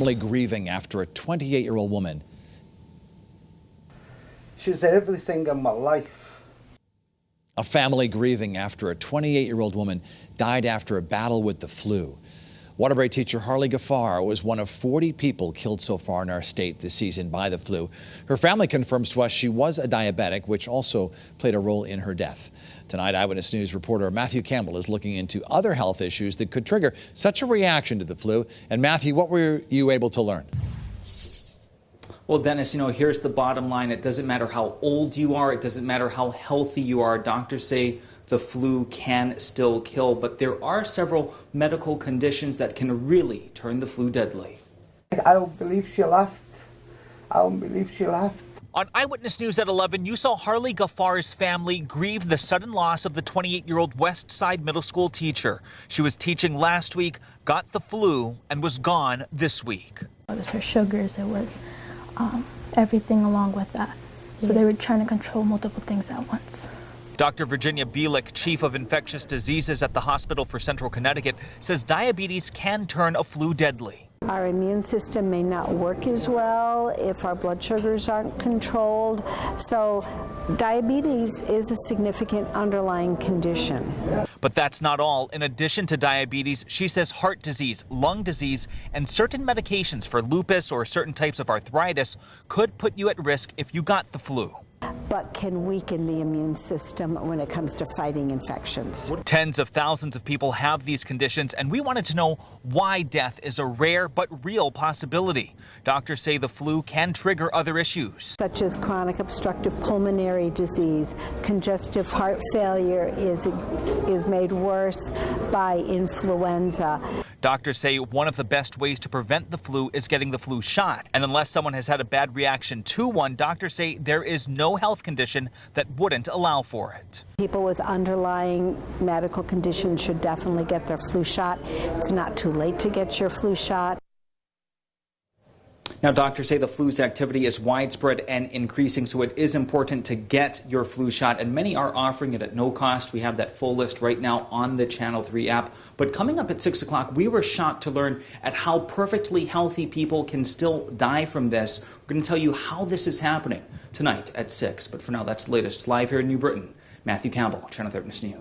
Family grieving after a 28-year-old woman. She's everything in my life. A family grieving after a 28-year-old woman died after a battle with the flu. Waterbury teacher Harley Gaffar was one of 40 people killed so far in our state this season by the flu. Her family confirms to us she was a diabetic, which also played a role in her death. Tonight, Eyewitness News reporter Matthew Campbell is looking into other health issues that could trigger such a reaction to the flu. And Matthew, what were you able to learn? Well, Dennis, here's the bottom line. It doesn't matter how old you are. It doesn't matter how healthy you are. Doctors say the flu can still kill, but there are several medical conditions that can really turn the flu deadly. I don't believe she left. I don't believe she left. On Eyewitness News at 11, you saw Harley Gaffar's family grieve the sudden loss of the 28-year-old West Side Middle School teacher. She was teaching last week, got the flu, and was gone this week. It was her sugars, it was everything along with that. So they were trying to control multiple things at once. Dr. Virginia Bielek, chief of infectious diseases at the Hospital for Central Connecticut, says diabetes can turn a flu deadly. Our immune system may not work as well if our blood sugars aren't controlled. So diabetes is a significant underlying condition. But that's not all. In addition to diabetes, she says heart disease, lung disease, and certain medications for lupus or certain types of arthritis could put you at risk if you got the flu. But can weaken the immune system when it comes to fighting infections. Tens of thousands of people have these conditions, and we wanted to know why death is a rare but real possibility. Doctors say the flu can trigger other issues, such as chronic obstructive pulmonary disease. Congestive heart failure is made worse by influenza. Doctors say one of the best ways to prevent the flu is getting the flu shot. And unless someone has had a bad reaction to one, doctors say there is no health condition that wouldn't allow for it. People with underlying medical conditions should definitely get their flu shot. It's not too late to get your flu shot. Now, doctors say the flu's activity is widespread and increasing, so it is important to get your flu shot, and many are offering it at no cost. We have that full list right now on the Channel 3 app. But coming up at 6 o'clock, we were shocked to learn at how perfectly healthy people can still die from this. We're going to tell you how this is happening tonight at 6. But for now, that's the latest live here in New Britain. Matthew Campbell, Channel 3 News.